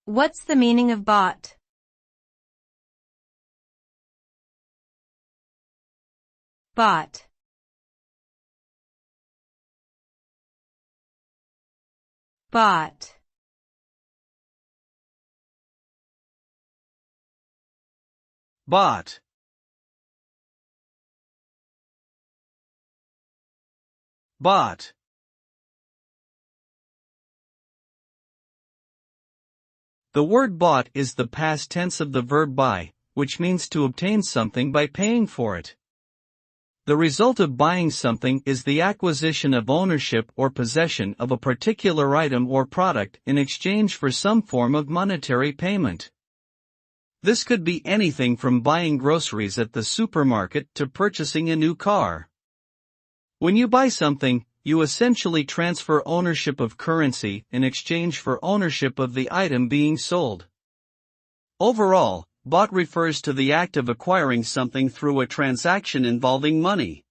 What's the meaning of bought? Bought. Bought. Bought. Bought. The word bought is the past tense of the verb buy, which means to obtain something by paying for it. The result of buying something is the acquisition of ownership or possession of a particular item or product in exchange for some form of monetary payment. This could be anything from buying groceries at the supermarket to purchasing a new car. When you buy something, you essentially transfer ownership of currency in exchange for ownership of the item being sold. Overall, bought refers to the act of acquiring something through a transaction involving money.